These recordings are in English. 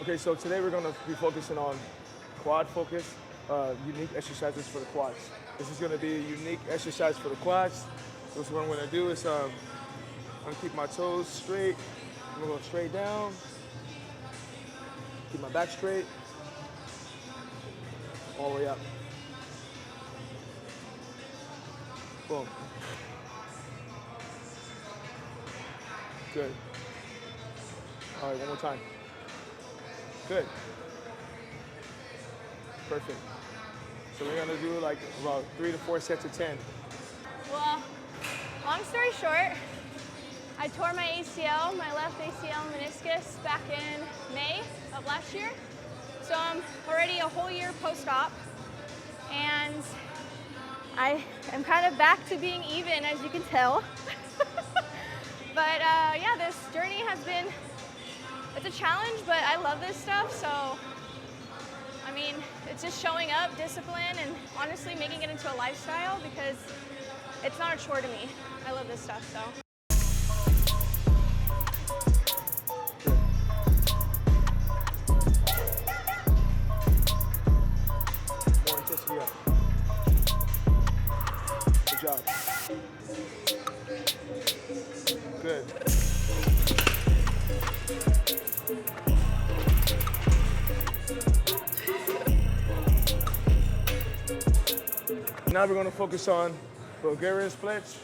Okay, so today we're going to be focusing on quad focus, unique exercises for the quads. This is going to be a unique exercise for the quads. So what I'm going to do is I'm going to keep my toes straight. I'm going to go straight down. Keep my back straight. All the way up. Boom. Good. All right, one more time. Good. Perfect. So we're gonna do like about 3 to 4 sets of 10. Well, long story short, I tore my ACL, my left ACL meniscus back in May of last year. So I'm already a whole year post-op, and I am kind of back to being even, as you can tell. But yeah, this journey has been, it's a challenge, but I love this stuff. So, I mean, it's just showing up, discipline, and honestly making it into a lifestyle because it's not a chore to me. I love this stuff, so. More intensity up. Good job. Good. Now we're going to focus on Bulgarian splits.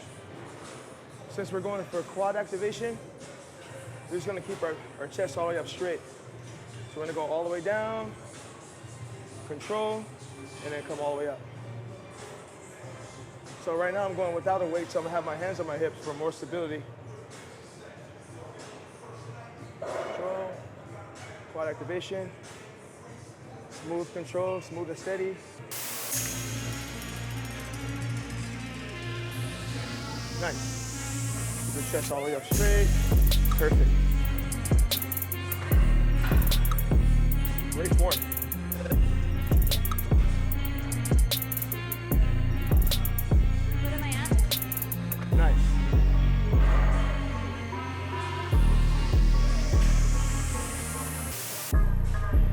Since we're going for quad activation, we're just going to keep our chest all the way up straight. So we're going to go all the way down, control, and then come all the way up. So right now I'm going without a weight, so I'm going to have my hands on my hips for more stability. Control, quad activation, smooth control, smooth and steady. Nice. Keep the chest all the way up straight. Perfect. Great form. What am I at? Nice.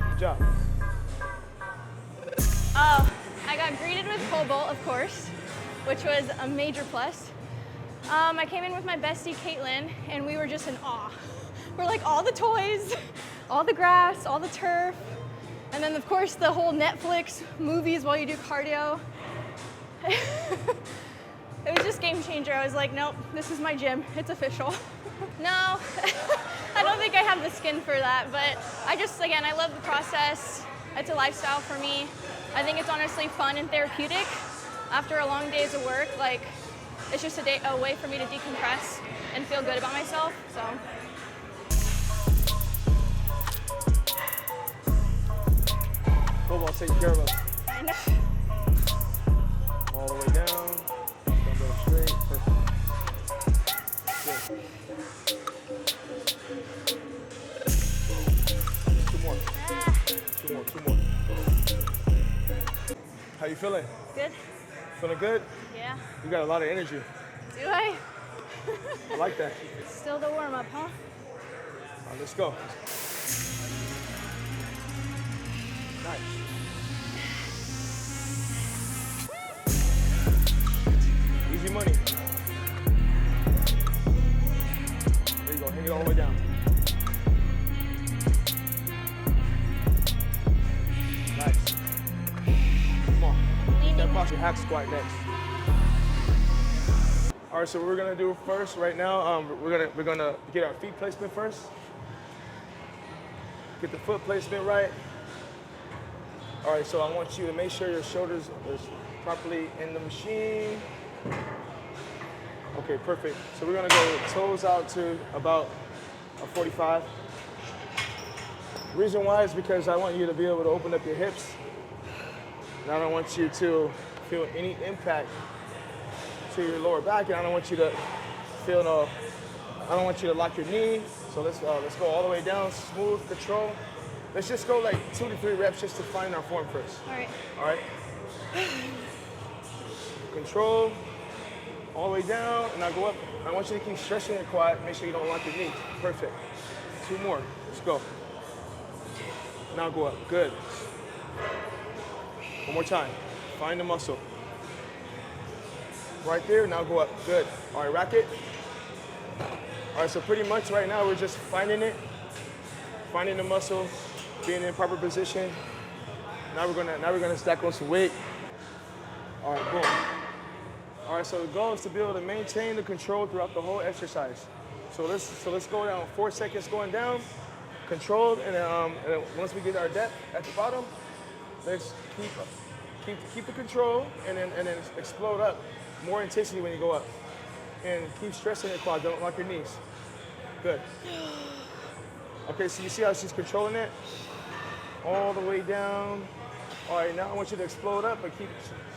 Good job. Oh, I got greeted with pole vault, of course, which was a major plus. I came in with my bestie, Caitlin, and we were just in awe. We're like, all the toys, all the grass, all the turf, and then of course the whole Netflix movies while you do cardio. It was just game changer. I was like, nope, this is my gym, it's official. No, I don't think I have the skin for that, but I just, again, I love the process. It's a lifestyle for me. I think it's honestly fun and therapeutic. After a long days of work, like, it's just a way for me to decompress and feel good about myself, so. Football's taking care of us. I know. All the way down, dumbbell straight, perfect. Good. 2 more. Ah. 2 more. How you feeling? Good? Feeling good? Yeah. You got a lot of energy. Do I? I like that. Still the warm-up, huh? All right, let's go. Nice. Easy money. There you go, hang it all the way down. Nice. Come on. Step off your hack squat next. All right, so what we're gonna do first right now, we're gonna get our feet placement first. Get the foot placement right. All right, so I want you to make sure your shoulders are properly in the machine. Okay, perfect. So we're gonna go toes out to about a 45. The reason why is because I want you to be able to open up your hips. And I don't want you to feel any impact to your lower back, and I don't want you to feel I don't want you to lock your knee. So let's go all the way down, smooth control. Let's just go like 2 to 3 reps just to find our form first. All right. All right. Control, all the way down, and now go up. I want you to keep stretching your quad. Make sure you don't lock your knee. Perfect. 2 more. Let's go. Now go up. Good. One more time. Find the muscle. Right there. Now go up. Good. All right, rack it. All right, so pretty much right now we're just finding it, finding the muscle, being in proper position. Now we're gonna stack on some weight. All right, boom. All right, so the goal is to be able to maintain the control throughout the whole exercise. So let's go down 4 seconds going down, controlled, and then once we get our depth at the bottom, let's keep the control and then explode up. More intensity when you go up. And keep stressing your quads, don't lock your knees. Good. Okay, so you see how she's controlling it? All the way down. All right, now I want you to explode up, but keep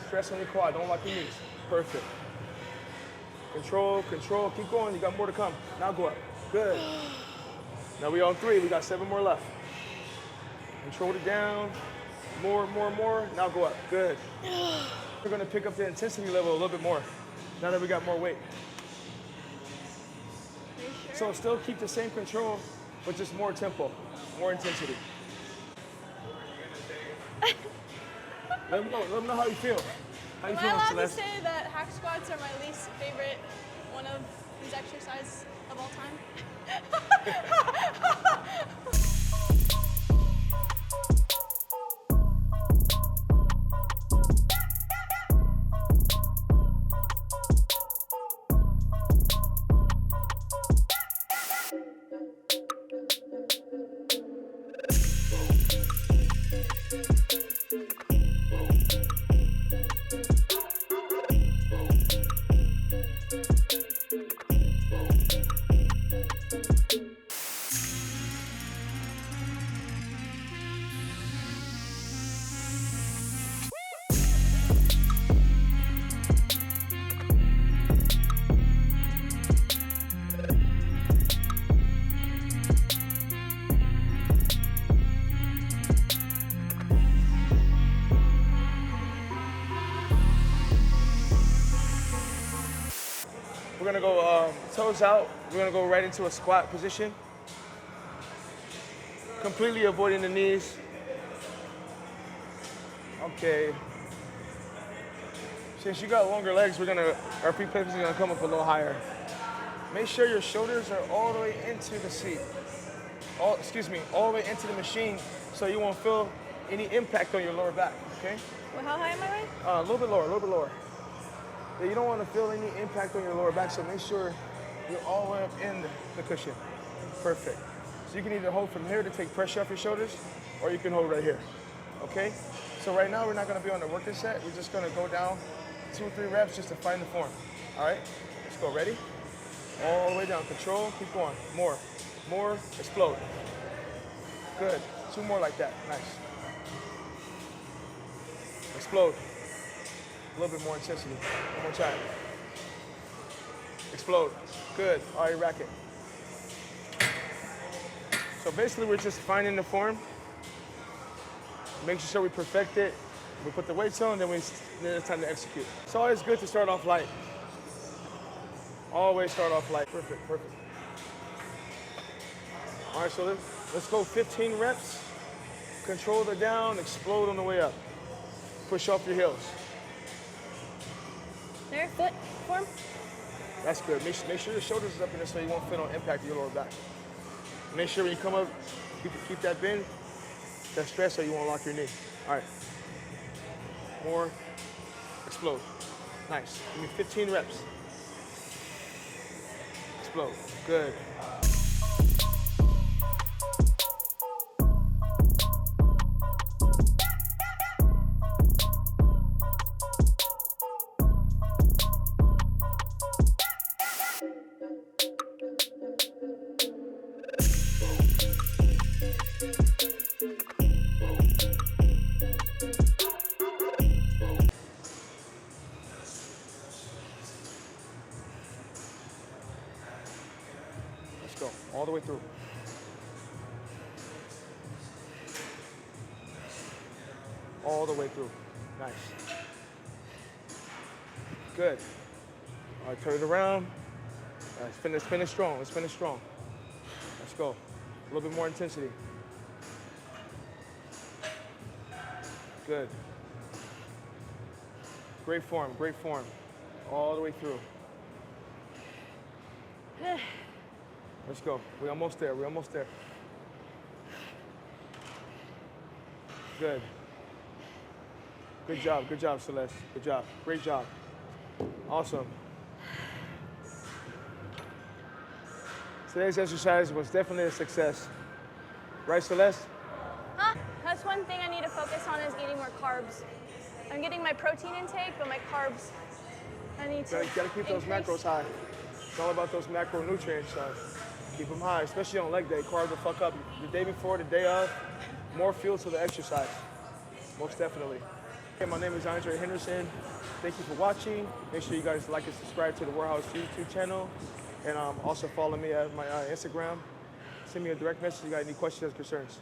stressing your quad, don't lock your knees. Perfect. Control, control, keep going, you got more to come. Now go up, good. Now we on 3, we got 7 more left. Control it down, more, now go up, good. We're gonna pick up the intensity level a little bit more, now that we got more weight. So still keep the same control, but just more tempo, more intensity. Let them know how you feel. How you Am I feeling, allowed Celeste? to say that hack squats are my least favorite one of these exercises of all time? We're gonna go toes out. We're gonna go right into a squat position. Completely avoiding the knees. Okay. Since you got longer legs, our feet placement is gonna come up a little higher. Make sure your shoulders are all the way into the seat. All the way into the machine, so you won't feel any impact on your lower back, okay? Well, how high am I weighing? A little bit lower. Yeah, you don't want to feel any impact on your lower back, so make sure you're all the way up in the cushion. Perfect. So you can either hold from here to take pressure off your shoulders, or you can hold right here, okay? So right now, we're not gonna be on the working set. We're just gonna go down 2 or 3 reps just to find the form, all right? Let's go, ready? All the way down, control, keep going. More, explode. Good, 2 more like that, nice. Explode. A little bit more intensity. One more time. Explode. Good. All right, rack it. So basically, we're just finding the form, making sure we perfect it. We put the weights on, then it's time to execute. It's always good to start off light. Always start off light. Perfect. All right, so let's go 15 reps. Control the down, explode on the way up. Push off your heels. There, foot, form. That's good. Make sure your shoulders is up in there so you won't feel no impact to your lower back. Make sure when you come up, keep that bend, that stress so you won't lock your knee. All right. More. Explode. Nice. Give me 15 reps. Explode. Good. Let's go. All the way through. All the way through. Nice. Good. All right, turn it around. Let's finish strong. Let's go. A little bit more intensity. Good. Great form, all the way through. Let's go. We're almost there. Good. Good job, Celeste. Good job. Great job. Awesome. Today's exercise was definitely a success. Right, Celeste? That's one thing I need to focus on is eating more carbs. I'm getting my protein intake, but my carbs, I need to Gotta keep those macros high. It's all about those macronutrients, son. Keep them high, especially on leg day. Carbs will fuck up the day before, the day of. More fuel to the exercise, most definitely. Hey, my name is Andre Henderson. Thank you for watching. Make sure you guys like and subscribe to the Warehouse YouTube channel. And also follow me at my Instagram. Send me a direct message if you got any questions or concerns.